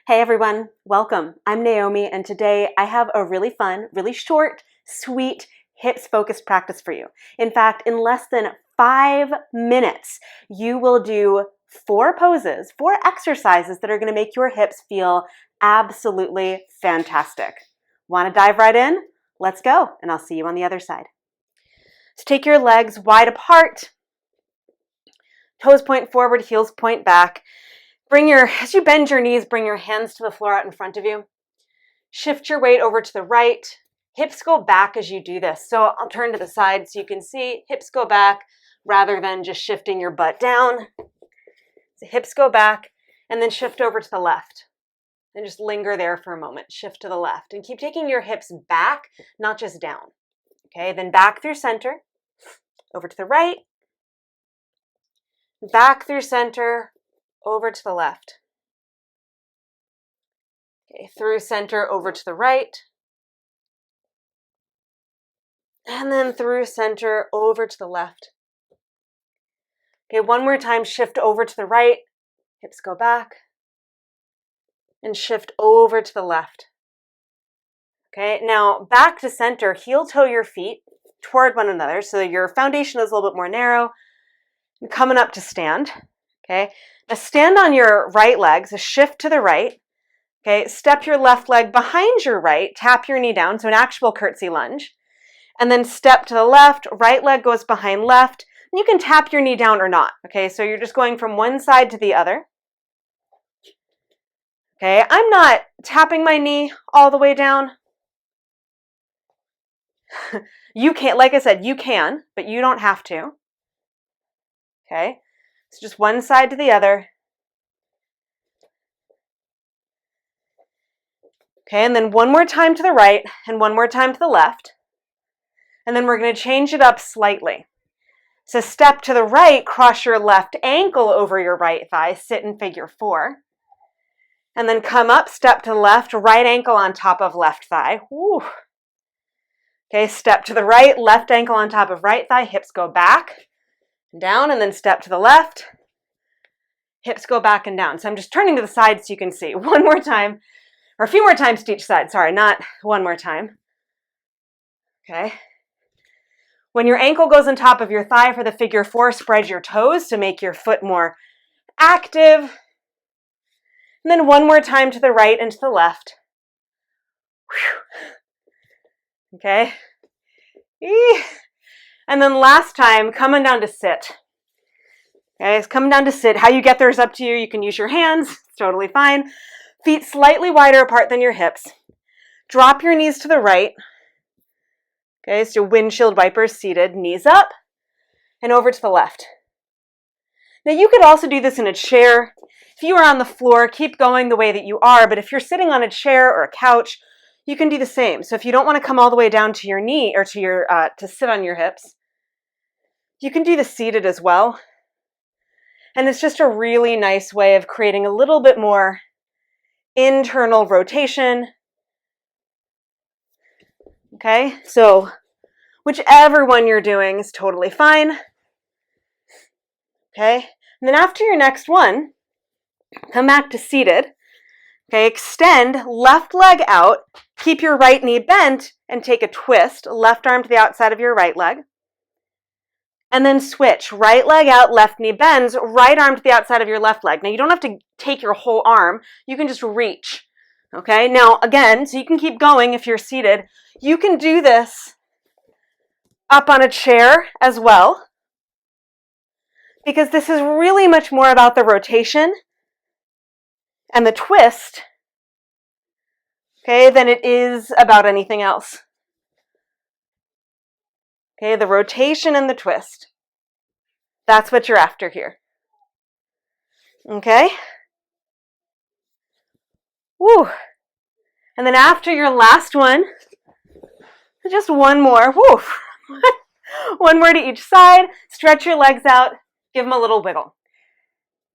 Hey everyone, welcome. I'm Naomi, and today I have a really fun, really short, sweet, hips-focused practice for you. In fact, in less than 5 minutes, you will do 4 poses, 4 exercises that are going to make your hips feel absolutely fantastic. Want to dive right in? Let's go, and I'll see you on the other side. So take your legs wide apart, toes point forward, heels point back. As you bend your knees, bring your hands to the floor out in front of you. Shift your weight over to the right. Hips go back as you do this. So I'll turn to the side so you can see hips go back rather than just shifting your butt down. So hips go back and then shift over to the left. And just linger there for a moment. Shift to the left and keep taking your hips back, not just down. Okay, then back through center, over to the right, back through center, over to the left. Okay, through center, over to the right. And then through center, over to the left. Okay, one more time, shift over to the right. Hips go back. And shift over to the left. Okay, now back to center, heel toe your feet toward one another so your foundation is a little bit more narrow. And coming up to stand. Okay, now stand on your right leg, so shift to the right. Okay, step your left leg behind your right, tap your knee down, so an actual curtsy lunge. And then step to the left, right leg goes behind left. And you can tap your knee down or not. Okay, so you're just going from one side to the other. Okay, I'm not tapping my knee all the way down. You can't, like I said, you can, but you don't have to. Okay, so just one side to the other. Okay, and then one more time to the right and one more time to the left. And then we're going to change it up slightly. So step to the right, cross your left ankle over your right thigh, sit in figure 4. And then come up, step to the left, right ankle on top of left thigh. Woo. Okay, step to the right, left ankle on top of right thigh, hips go back and down, and then step to the left, hips go back and down. So I'm just turning to the side so you can see. One more time, or a few more times to each side. Sorry, not one more time. Okay. When your ankle goes on top of your thigh for the figure 4, spread your toes to make your foot more active. And then one more time to the right and to the left. Whew. Okay. And then last time, coming down to sit. Okay, it's coming down to sit. How you get there is up to you. You can use your hands. It's totally fine. Feet slightly wider apart than your hips. Drop your knees to the right. Okay, so windshield wipers seated, knees up, and over to the left. Now you could also do this in a chair. If you are on the floor, keep going the way that you are, but if you're sitting on a chair or a couch, you can do the same. So if you don't want to come all the way down to your knee or to sit on your hips, you can do the seated as well. And it's just a really nice way of creating a little bit more internal rotation. Okay, so whichever one you're doing is totally fine. Okay, and then after your next one, come back to seated. Okay, extend left leg out, keep your right knee bent, and take a twist, left arm to the outside of your right leg. And then switch, right leg out, left knee bends, right arm to the outside of your left leg. Now you don't have to take your whole arm, you can just reach. Okay, now again, so you can keep going if you're seated. You can do this up on a chair as well, because this is really much more about the rotation and the twist, okay, than it is about anything else. Okay, the rotation and the twist. That's what you're after here. Okay? Woo. And then after your last one, just one more. Woo. One more to each side. Stretch your legs out. Give them a little wiggle.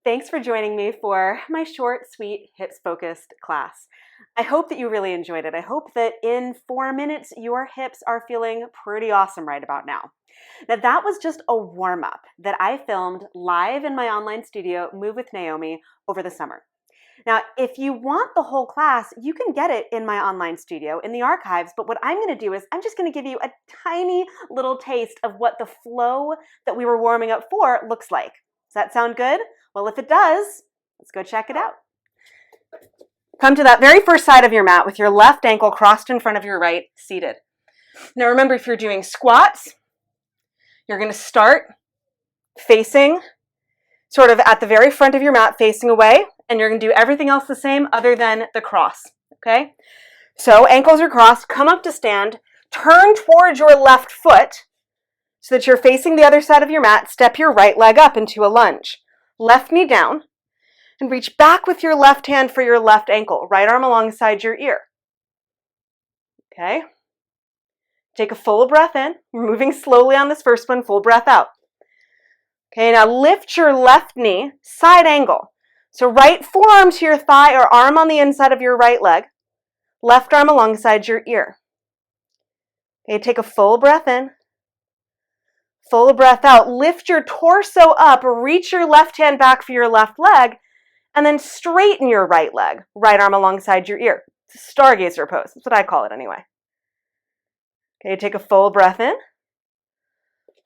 Thanks for joining me for my short, sweet, hips-focused class. I hope that you really enjoyed it. I hope that in 4 minutes, your hips are feeling pretty awesome right about now. Now, that was just a warm-up that I filmed live in my online studio, Move with Naomi, over the summer. Now, if you want the whole class, you can get it in my online studio in the archives, but what I'm going to do is I'm just going to give you a tiny little taste of what the flow that we were warming up for looks like. Does that sound good? Well, if it does, let's go check it out. Come to that very first side of your mat with your left ankle crossed in front of your right, seated. Now remember, if you're doing squats, you're going to start facing sort of at the very front of your mat, facing away, and you're going to do everything else the same other than the cross, okay? So ankles are crossed, come up to stand, turn towards your left foot so that you're facing the other side of your mat, step your right leg up into a lunge. Left knee down, and reach back with your left hand for your left ankle, right arm alongside your ear. Okay? Take a full breath in. We're moving slowly on this first one, full breath out. Okay, now lift your left knee, side angle. So right forearm to your thigh or arm on the inside of your right leg, left arm alongside your ear. Okay, take a full breath in. Full breath out. Lift your torso up, reach your left hand back for your left leg, and then straighten your right leg, right arm alongside your ear. It's a stargazer pose. That's what I call it anyway. Okay, take a full breath in.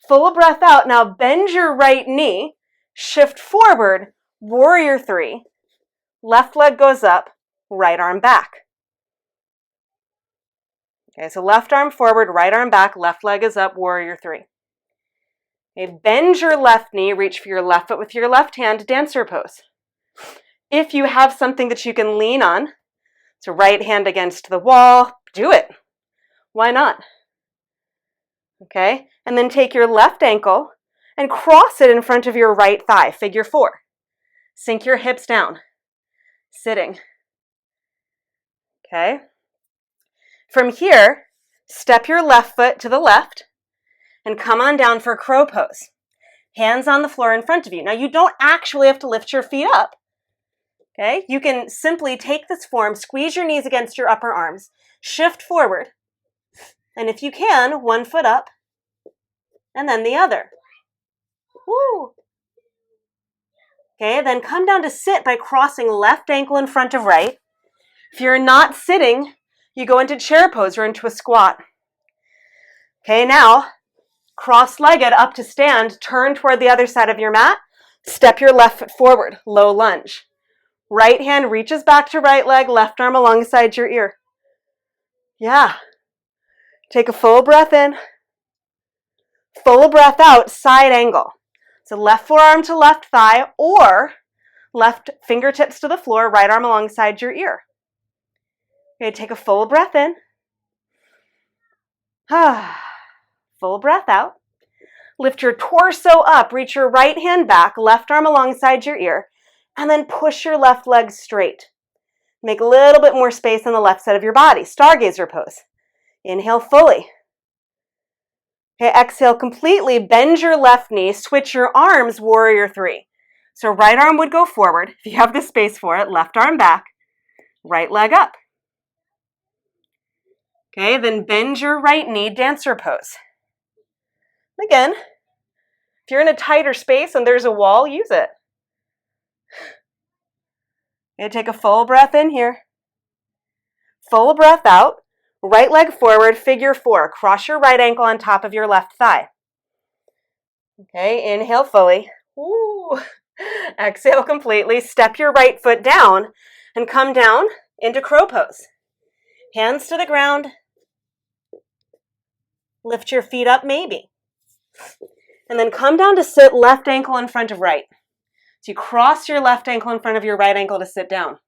Full breath out. Now bend your right knee, shift forward, warrior three. Left leg goes up, right arm back. Okay, so left arm forward, right arm back, left leg is up, warrior three. Okay, bend your left knee, reach for your left foot with your left hand, dancer pose. If you have something that you can lean on, so right hand against the wall, do it. Why not? Okay, and then take your left ankle and cross it in front of your right thigh, figure four. Sink your hips down, sitting. Okay. From here, step your left foot to the left and come on down for crow pose. Hands on the floor in front of you. Now you don't actually have to lift your feet up. Okay, you can simply take this form, squeeze your knees against your upper arms, shift forward, and if you can, one foot up, and then the other. Woo! Okay, then come down to sit by crossing left ankle in front of right. If you're not sitting, you go into chair pose or into a squat. Okay, now, cross-legged up to stand, turn toward the other side of your mat, step your left foot forward, low lunge. Right hand reaches back to right leg, left arm alongside your ear. Yeah. Take a full breath in. Full breath out, side angle. So left forearm to left thigh or left fingertips to the floor, right arm alongside your ear. Okay, take a full breath in. Full breath out. Lift your torso up, reach your right hand back, left arm alongside your ear, and then push your left leg straight. Make a little bit more space on the left side of your body. Stargazer pose. Inhale fully. Okay, exhale completely. Bend your left knee. Switch your arms, warrior three. So right arm would go forward. If you have the space for it, left arm back, right leg up. Okay, then bend your right knee, dancer pose. Again, if you're in a tighter space and there's a wall, use it. Okay, take a full breath in here. Full breath out. Right leg forward, figure four. Cross your right ankle on top of your left thigh. Okay, inhale fully. Ooh. Exhale completely. Step your right foot down and come down into crow pose. Hands to the ground. Lift your feet up maybe. And then come down to sit, left ankle in front of right. So you cross your left ankle in front of your right ankle to sit down.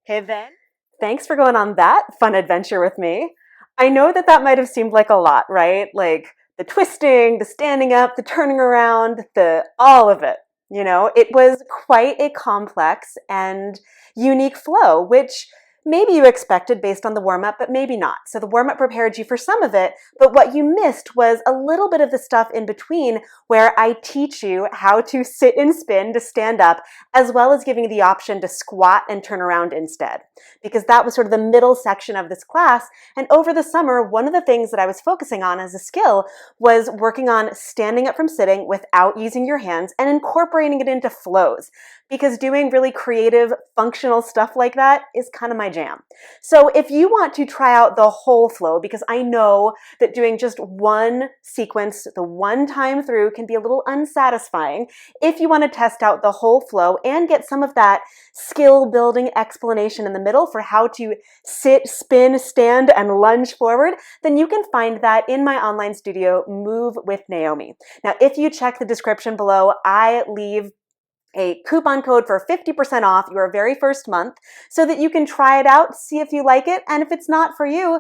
Okay, then. Thanks for going on that fun adventure with me. I know that that might have seemed like a lot, right? Like the twisting, the standing up, the turning around, all of it. You know, it was quite a complex and unique flow, which maybe you expected based on the warm-up, but maybe not. So the warm-up prepared you for some of it, but what you missed was a little bit of the stuff in between where I teach you how to sit and spin to stand up, as well as giving you the option to squat and turn around instead. Because that was sort of the middle section of this class. And over the summer, one of the things that I was focusing on as a skill was working on standing up from sitting without using your hands and incorporating it into flows. Because doing really creative, functional stuff like that is kind of my jam. So if you want to try out the whole flow, because I know that doing just one sequence the one time through can be a little unsatisfying, if you want to test out the whole flow and get some of that skill building explanation in the middle for how to sit, spin, stand, and lunge forward, then you can find that in my online studio, Move with Naomi. Now, if you check the description below, I leave a coupon code for 50% off your very first month so that you can try it out, see if you like it, and if it's not for you,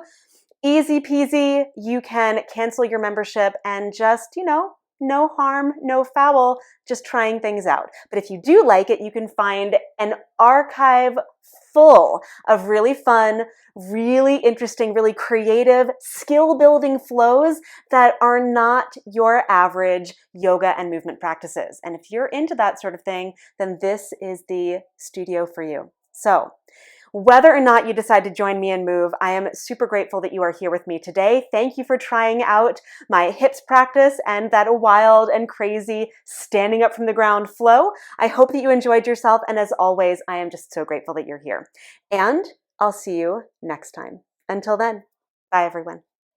easy peasy, you can cancel your membership and just, no harm, no foul, just trying things out. But if you do like it, you can find an archive full of really fun, really interesting, really creative, skill-building flows that are not your average yoga and movement practices. And if you're into that sort of thing, then this is the studio for you. So, whether or not you decide to join me and move, I am super grateful that you are here with me today. Thank you for trying out my hips practice and that wild and crazy standing up from the ground flow. I hope that you enjoyed yourself, and as always, I am just so grateful that you're here. And I'll see you next time. Until then, bye everyone.